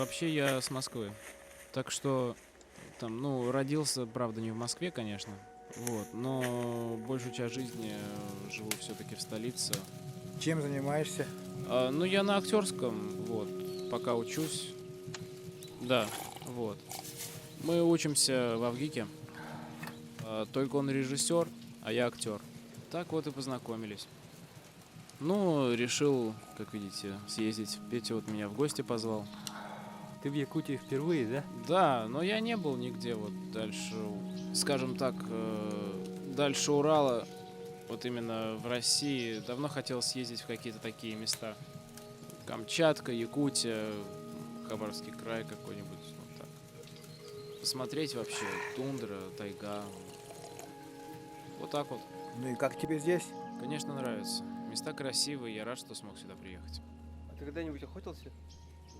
Вообще я с Москвы. Так что там, ну, родился, правда, не в Москве, конечно. Вот, но большую часть жизни живу все-таки в столице. Чем занимаешься? Ну, я на актерском, вот, пока учусь. Да, вот. Мы учимся в Авгике. Только он режиссер, а я актер. Так вот и познакомились. Ну, решил, как видите, съездить. Петя вот меня в гости позвал. Ты в Якутии впервые, да? Да, но я не был нигде вот дальше, скажем так, дальше Урала, вот именно в России. Давно хотел съездить в какие-то такие места. Камчатка, Якутия, Хабаровский край какой-нибудь. Вот так. Посмотреть вообще, тундра, тайга. Вот так вот. Ну и как тебе здесь? Конечно, нравится. Места красивые, я рад, что смог сюда приехать. А ты когда-нибудь охотился?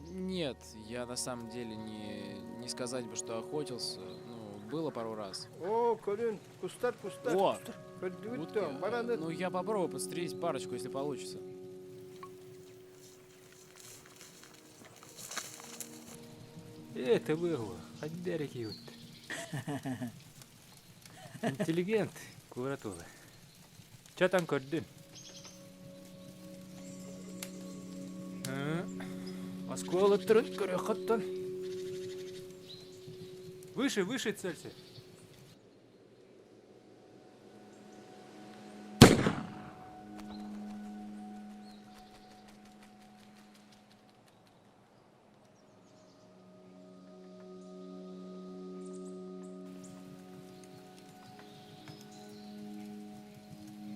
Нет, я на самом деле не сказать бы, что охотился. Ну, было пару раз. О, Колин, кустар. О! Көрдүгүт Утки. да, бараны. Ну, я попробую подстрелить парочку, если получится. Это было. Хаддерик ют. Интеллигент, Куратула. Чё там көрдүн? Москва тұрын көре қаттан. Выше целься.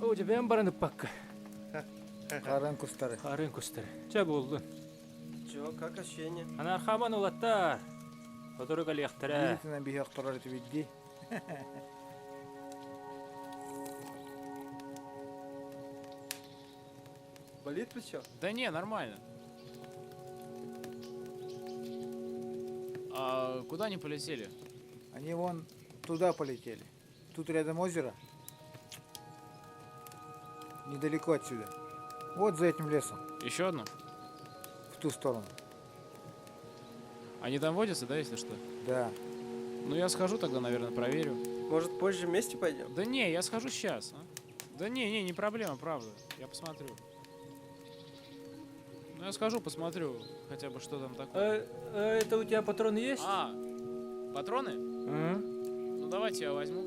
О, жабен бараны пакка. Қарын құстары. Харын кустары. Ча болду. Чё, как ощущение? Ана хаман улаттар. Отырук алияқтара. Видите, бихе ақтарар види. Болит плечо? Да не, нормально. А куда они полетели? Они вон туда полетели. Тут рядом озеро. Недалеко отсюда. Вот за этим лесом. Еще одно? В ту сторону. Они там водятся, да, если что? Да. Ну, я схожу тогда, наверное, проверю. Может, позже вместе пойдем? Да не, я схожу сейчас. Да не проблема, правда. Я посмотрю. Ну, я схожу, посмотрю, хотя бы что там такое. Это у тебя патроны есть? Патроны? М? Ну, давайте я возьму.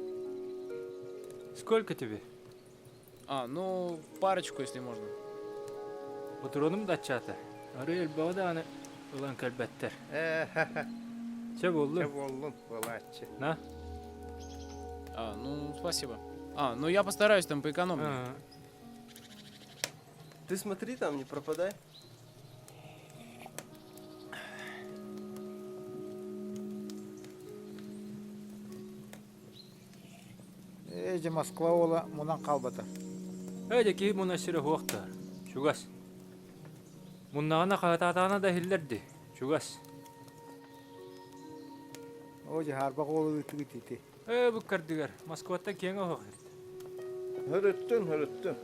Сколько тебе? Ну, парочку, если можно. Патроным да чата. Арел бауданы улан кальбеттер. Че болду? болдун, балачы. На? Ну, спасибо. Ну я постараюсь там поэкономить. Ты смотри там, не пропадай. Эже Москва ола мунан қалбата. Әйдеки мұнасыры хоқтар. Шугас. Мұннағына қататағына да хиллерді. Шугас. Оже харба қолы үтігітті. Бұққардығар. Москватта кеңі хоқыр. Hırıttın. Hıcı.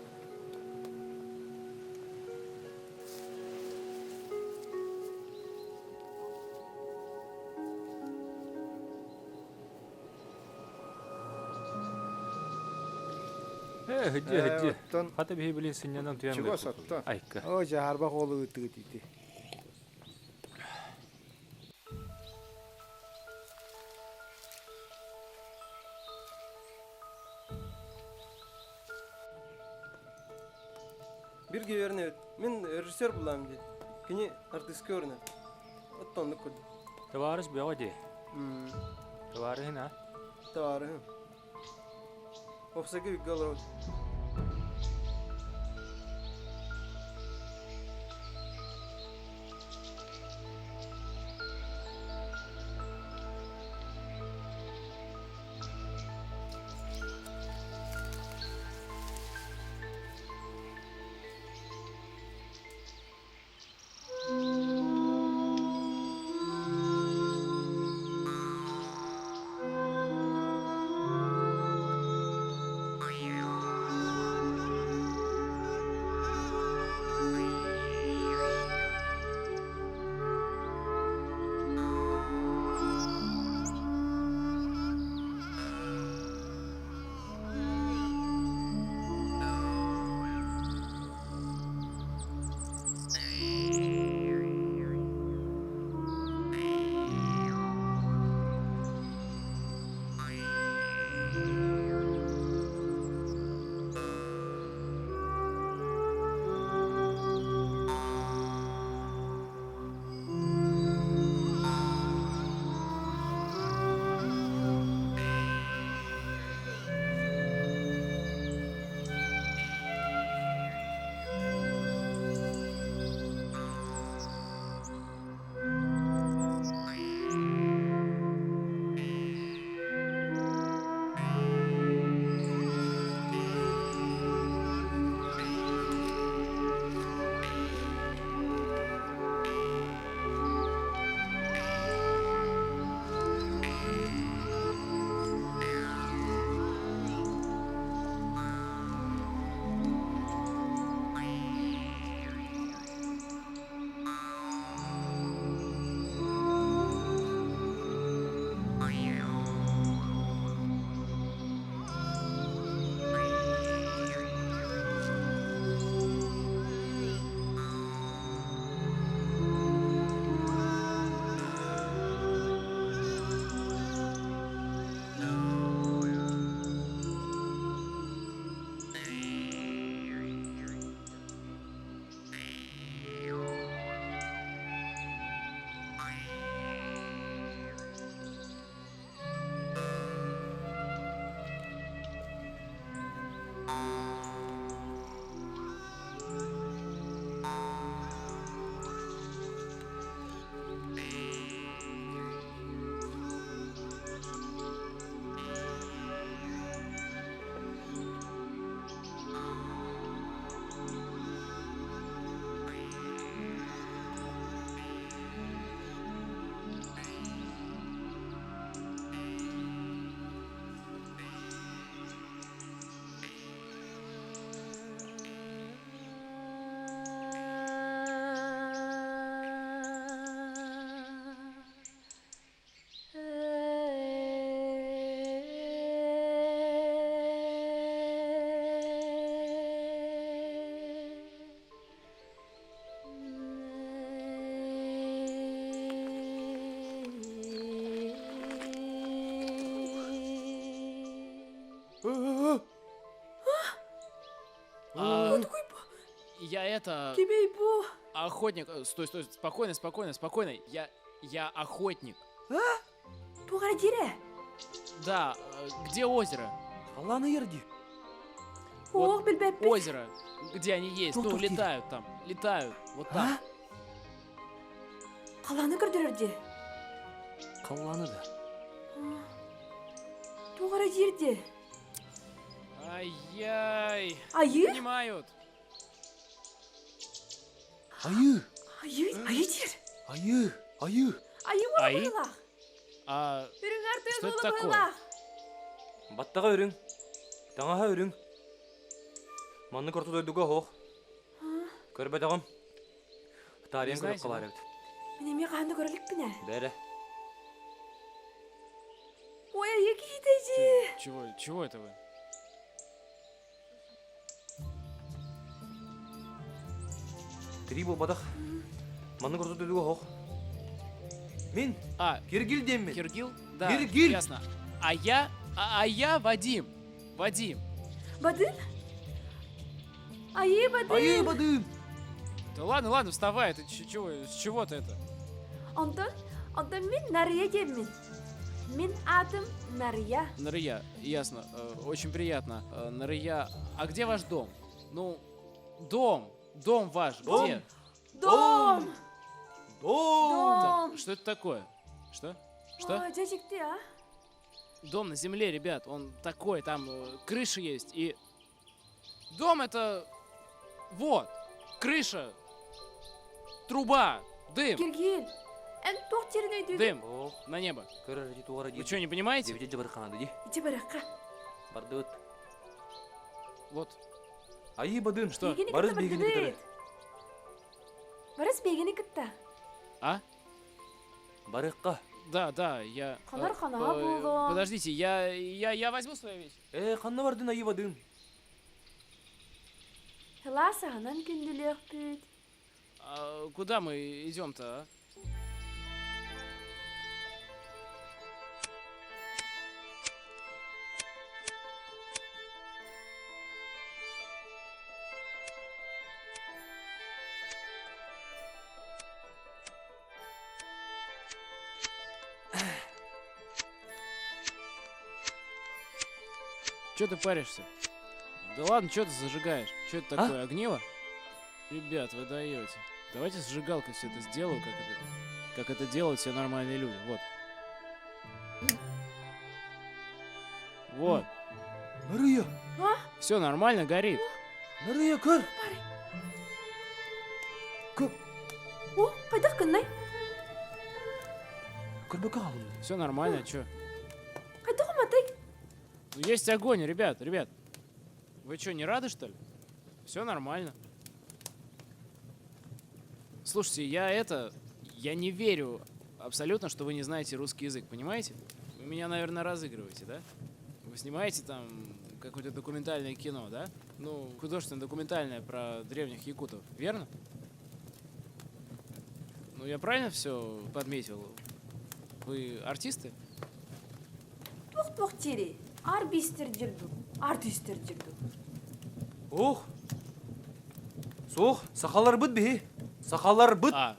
Оттон Хата бейі білін сынянан туян чего саттан? Айка. Оже харба қолы үтігітті. Бирге верне. Мен режиссер булам ди. Кини артистке өрнө. Оттонды көд. Таварыс беға де. Тавары хина. Тары. Опсаге виггалар. это Кибей бу. охотник. Стой, стой, спокойно, спокойно, спокойно. Я охотник. Тугара дере. Да, где озеро? Қаланы ерді. Ох, билбеп. Озеро, где они есть. Ну, Тук-тук, тире. летают там, летают. Вот там. Қаланы кірдірерде. Қаланы да. Тугара жерде. Ай-яй. Айы? Понимают. Айы, Айы дер. айы, айы. Айы Айы? болы бұлақ. А Үрің арты Что это болы такое? бұлақ. Баттаға өрің. Таңаға өрің. Манны көрті дойдуға хоқ. Көрбе тағым. Тариян көріп знаете, қалар еді. Менеме қанды көрілік біне. Бәрі. Ой, айы кейдейді. чего это вы? Тірей бол бадақ. Манны көрті дойдуға хоқ. Мен А, Киргил деммен. Киргил? Да, Киргил. ясно. А я Вадим. Вадим. Бадын? Айы бадын. Айы бадым. Да ладно, ладно, вставай. Ты чего? С чего ты это? Онтан мен Нария деммен. Мен атым Нария. Нария, ясно. Очень приятно. Нария, а где ваш дом? Ну, дом. Дом ваш. Дом? Где? Дом. Дом. Да, что это такое? Что? Что? Ой, жажикті, а? Дом на земле, ребят. Он такой, там крыша есть. И дом это... Вот. Крыша. Труба. Дым. Киргил. Ән тоқ терін өйдегі. Дым. Хоқ. На небо. Көрір әді туғара Вы дейді. что, не понимаете? Дебеде жабыр қанады де. Ичі бараққа. Барды өт. Вот. Айы бадым. Что? Бегені Барыз кітті бегені барды кітірі. дейд. Барыз бегені кітті. А? Барыққа. Да, я... Қанар э, қана э, болды. Подождите, я возьму свою вещь. Қанна бардың айы бадым. Хыла сағынан күнділік бүд. А куда мы идем-то, а? Че ты паришься? Да ладно, что ты зажигаешь? Что это такое, огниво? Ребят, вы даете. Давайте зажигалкой все это сделаю, как это делают все нормальные люди. Вот. Вот. Нарыя. Все нормально, горит. Нарыя көр. О, қайдақ күннай? Көрбекі қалым. Все нормально, что? Қайдақ ұматайк? Есть огонь, ребят. Вы что, не рады, что ли? Все нормально. Слушайте, я не верю абсолютно, что вы не знаете русский язык, понимаете? Вы меня, наверное, разыгрываете, да? Вы снимаете там какое-то документальное кино, да? Ну, художественное документальное про древних якутов, верно? Ну, я правильно все подметил? Вы артисты? Тоқ тере. Арбистер жүрді. Артистер жүрді. Оқ. Соқ, сақалар бұд бе. Сақалар бұд. А,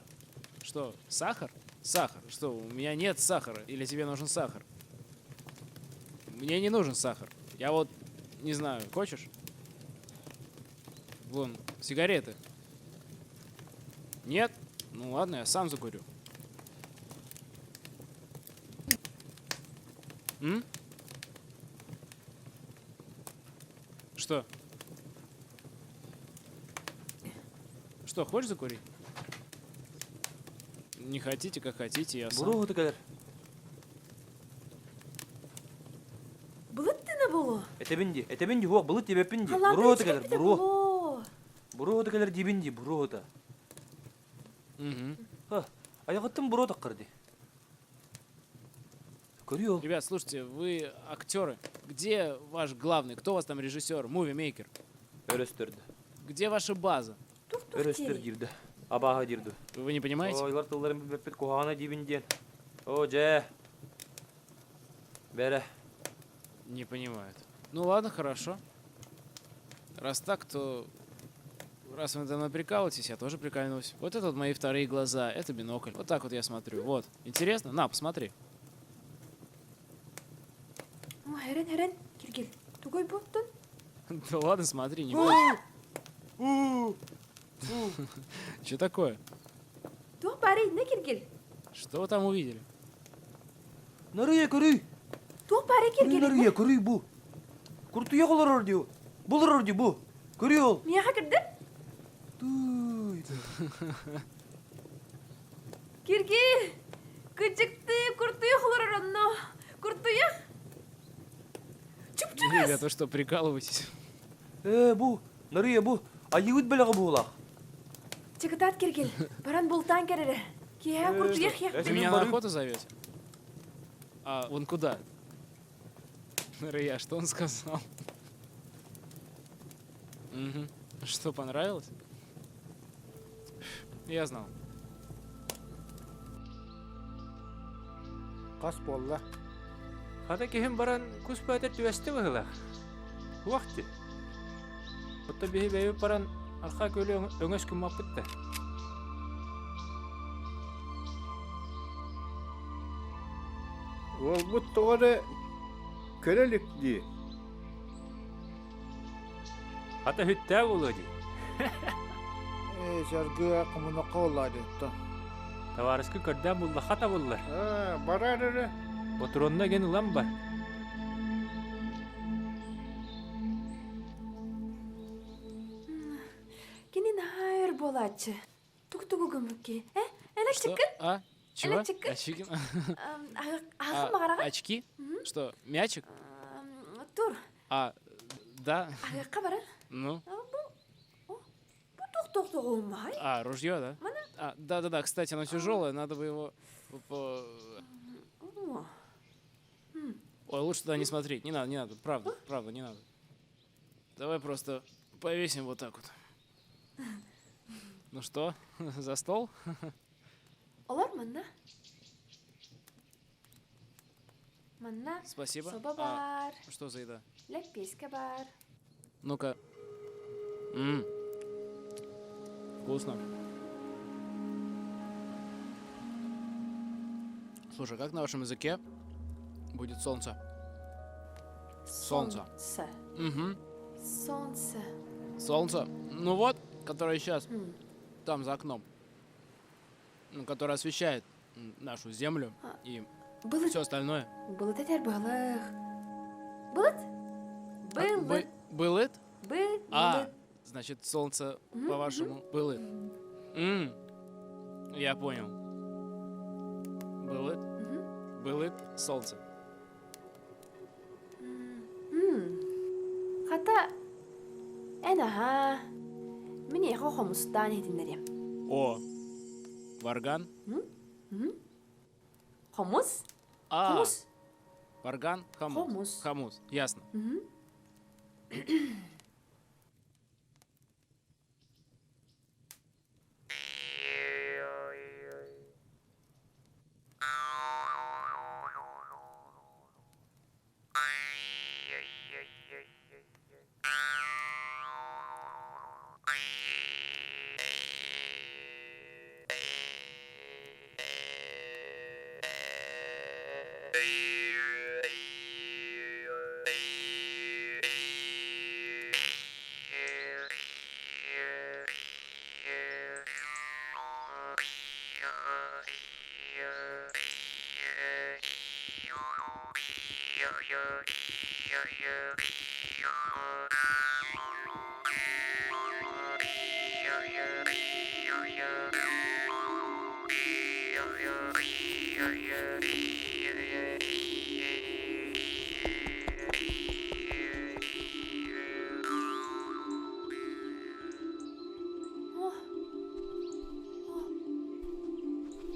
что, сахар? Сахар. Что, у меня нет сахара? Или тебе нужен сахар? Мне не нужен сахар. Я вот, не знаю, хочешь? Вон, сигареты. Нет? Ну ладно, я сам закурю. М? Что? Что, хочешь закурить? Не хотите, как хотите, я сам. Бұру ғыты кәлер. Бұлыт діні бұлы. Әтебенде, хоқ, бұлы тебеппенде. Қаланды Бұру ғыты кәлер, ішкепті бұру. бұлы. Бұру ғыты кәлер дебенде, бұру ғыты. Мгм. Аяғыттың бұру ғыты қырды. Көрі ол. Ребят, слушайте, вы актеры. Где ваш главный? Кто у вас там режиссер, муви-мейкер? Өрістірді. Где ваша база? Тоқ Өрістір тере. дирді. Абаға дирді. Вы не понимаете? Ойлар тылларын беппет қоғана дебенден. О, жә. Бәрі. Не понимают. Ну ладно, хорошо. Раз так, то раз вы надо мной прикалываетесь, я тоже прикольнусь. Вот это вот мои вторые глаза, это бинокль. Вот так вот я смотрю. Вот. Интересно? На, посмотри. О, Херен, кир. Тугой буттун. Да ладно, смотри, не бойся. Что такое? Тух пари, не кир. Что вы там увидели? Нарыя көрүй. Тух пари кир. Нарыя көрүй бу. Куртуя колор ордио. Булар орди бу. Көрүй ол. Мия хакырды? Туй. Кир. Кычыкты, куртуя хлороронно. Куртуя. Чуп-чуп. Ребята, вы что, прикалываетесь? Бу. Нарыя бу. Айыгыт белеге булах. Чекатат кир. Баран бултан керере. Кия куртуя хия. Вы меня на охоту зовете? А вон куда? Рыя, что он сказал? Угу. Что, понравилось? Я знал. Kas bolla. Hada kihim baran kuspayta tüveste vahılaq. Vakti. Otta bihi beyi baran arka köylü öngös küm mapıttı. Ол бұт тоғады көрелік де. Hata hütte ulu di. Жаргы комунака олады. Tavarıskı körden buldu hata buldular. Барадыры. Oturunda gen ulan var. Кини хайр болачы. Тук-тугу гөмрүкке. Элек Что? чыккын? А? Чего? Электрик? Очки? Агым магарага. Очки? Что, мячик? Тур. А, да. Агакка бара. Ну. Бу тук-тук олмай. А, ружье, да? А, да. Кстати, оно тяжелое, надо бы его... Ой, лучше туда не смотреть. Не надо. Правда, не надо. Давай просто повесим вот так вот. Ну что, за стол? Олар манна. Манна. Спасибо. Соба бар. Что за еда? Лепеска бар. Ну-ка. Вкусно. Слушай, как на вашем языке будет солнце? Солнце. Угу. Солнце. Солнце. Ну вот, которое сейчас там за окном. Которое освещает нашу землю и Булыт. все остальное. Булыт этер балык. Булыт? Булыт. Былыт? Булыт. А, значит, солнце, по-вашему, былыт. Я понял. Былыт? Былыт, солнце. Хата. Энаха. Мне яха хомустан единерем. О, варган? Хомус? А, Хомус? варган, хамус. Хамус, ясно.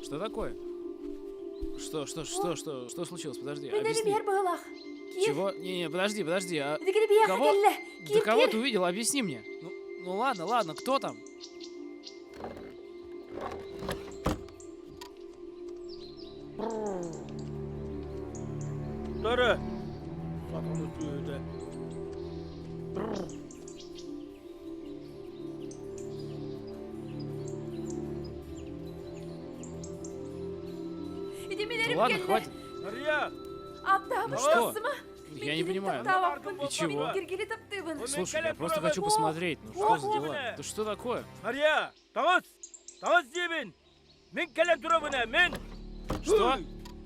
Что такое? Что случилось? Подожди, объясни. Чего? Не, подожди. А кого? Да кого ты увидел? Объясни мне. Ну ладно, кто там? Нара. Ладно, хватит. Мария! Аптабы что? шосыма. Я не понимаю. Таптавақпын. И чего? Мен Киргилі таптыбын. Слушай, я просто хочу посмотреть. Ну что за дела? Да что такое? Мария! Тағыз! Тағыз деймін! Мен кәлем тұрабына, мен! Что?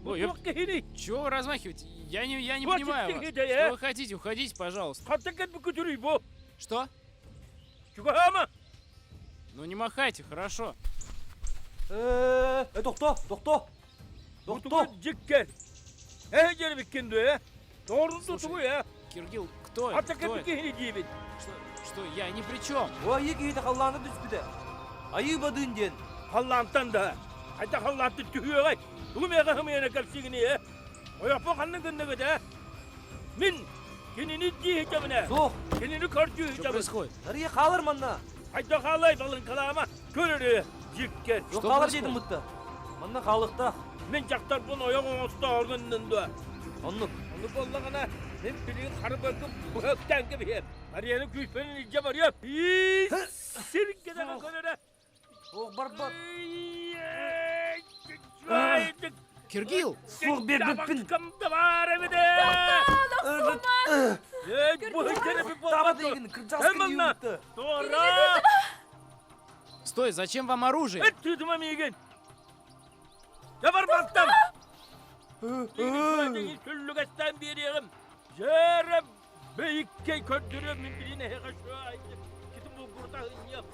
Ой, Ой, кехини! чего вы размахиваете? Я не Хватит понимаю вас. тихо, да, Что вы хотите? Уходите, пожалуйста. Қаттакет бұ көтірей, бұ! Что? Чугахама! Ну не махайте, хорошо. Тоқта. Бұтуға жеккен! Жері біккенді, Doğrusu tutu ya. Киргил, кто это? Hatta Кто kapı это? kehini diyebin. Что? Я ни при чем. Ayı giydi hallanı düzbüde. Ayı badın den. Hallantan da. Hatta hallantı tühüyor ay. Bunu mega hımıyana kapsigini ya. O yapma kanını gönde de. Min. Kendini diye hicabına. Soğuk. Kendini kartıyor Что hicabına. происходит? Nereye kalır manna? Hatta kalay balın kalama. Körürü. Jikker. Yok Что kalır происходит? dedim mutta. Manna kalıkta. Min çaktar bunu oyak oğusta orgundan da. Onluk. Onu bollağına. Min bilin karı bakıp bu hökten gibi yer. Mariyanın küyüpenin iyice var ya. Hiiii. Sirik kadar körüre. Soğuk barbat. Киргил! Soğuk bir büppün. Kamda var evde. Bu hıçları bir Tava bollağına. değgin. Kırcağız Hemen kırıyor lan. mutta. Doğru. Стой, зачем вам оружие? Et tütüme miyigin. Ne var baktım? Değil küllük etten bir yerim. Jerem beyikkey kötürüm birbirine hekaşıyor aydım. Kitim bu kurda hınyap.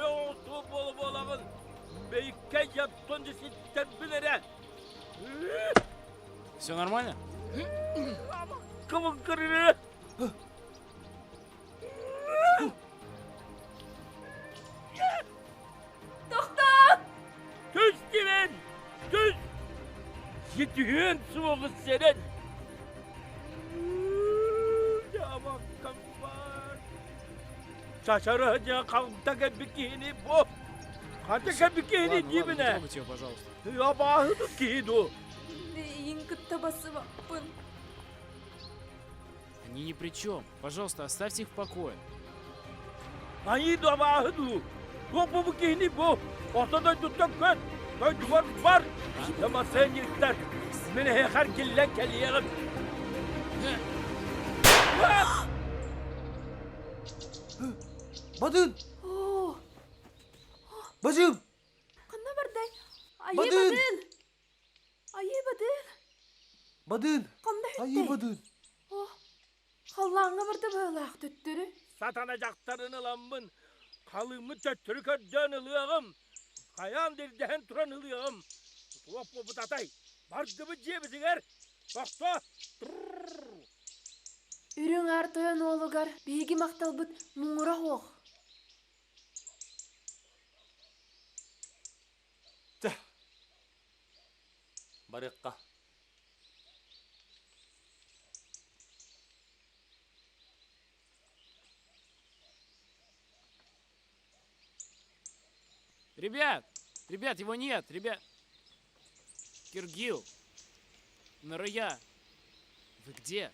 Yoğustu bolu bolağın. Beyikkey yaptınca sitten bilere. Все нормально? Kıvın kırını. Düz diven. Düz. Yediğin soğuk senin. Yaman var. Şaşırınca kalktaki bikini bu. Kalktaki Ладно, bikini ладно, не dibine. трогайте ее, пожалуйста. Yabağını giydi. Дейін табасыбақпын. Они ни при чем. Пожалуйста, оставьте их в покое. Ayı yabağını. Bu bikini bu. Ortada tutak göt. Göt var. Ama sen yeter. Beni hekar kille kelleyelim. Badın. О, Bacım. қанда бардай? Айы Бадын! бадын. Айы бадын. Badın. Қанда Ayı хүттай? badın. О, қаллаңға барды байлақ түттірі. Satanacakların ılanmın. Kalımı tötürködden ılığım. Kayan dirden turan ılığım. Tuvap bu tatay. Bargımı cebisinger. Dokta. Үрің артойан олығар, бейгі мақтал бұд мұңыра оқ. Barıkka. Ребят, его нет, ребят. Киргил, Нарая, вы где?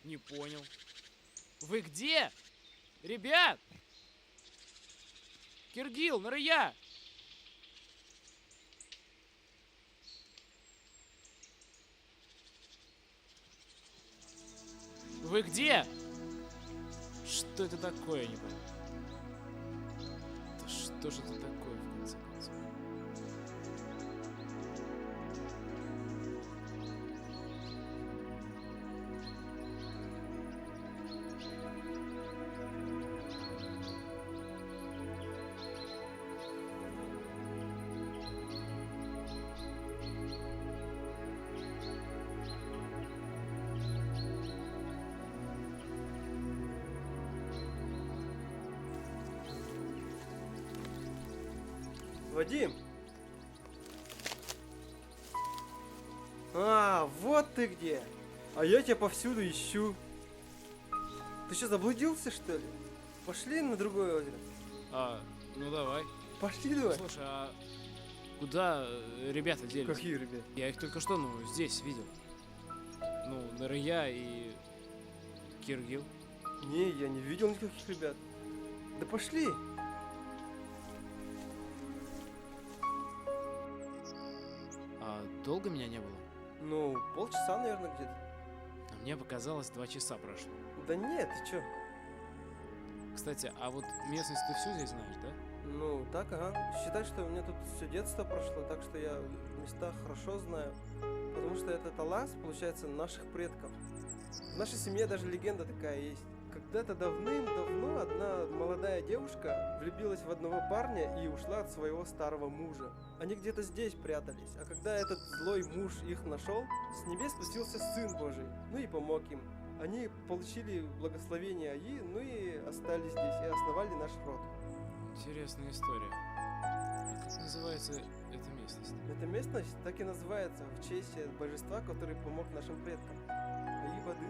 Не понял. Вы где? Ребят! Киргил, Нарая! Вы где? Что это такое, я не понимаю. Да что же это такое, в конце концов? Вадим. А, вот ты где. А я тебя повсюду ищу. Ты что, заблудился, что ли? Пошли на другое озеро. Ну давай. Пошли давай. Слушай, а куда ребята делись? Какие, ребят? Я их только что, здесь видел. Нарая и Киргил. Не, я не видел никаких ребят. Да пошли. Долго меня не было? Ну, полчаса, наверное, где-то. А мне показалось, 2 часа прошло. Да нет, ты чё? Кстати, а вот местность ты всю здесь знаешь, да? Ну, так, ага. Считай, что у меня тут все детство прошло, так что я места хорошо знаю. Потому что это Талас, получается, наших предков. В нашей семье даже легенда такая есть. Когда-то давным-давно одна молодая девушка влюбилась в одного парня и ушла от своего старого мужа. Они где-то здесь прятались, а когда этот злой муж их нашел, с небес спустился Сын Божий, ну и помог им. Они получили благословение Аи, ну и остались здесь, и основали наш род. Интересная история. А как называется эта местность? Эта местность так и называется в честь божества, который помог нашим предкам. Аи Бады.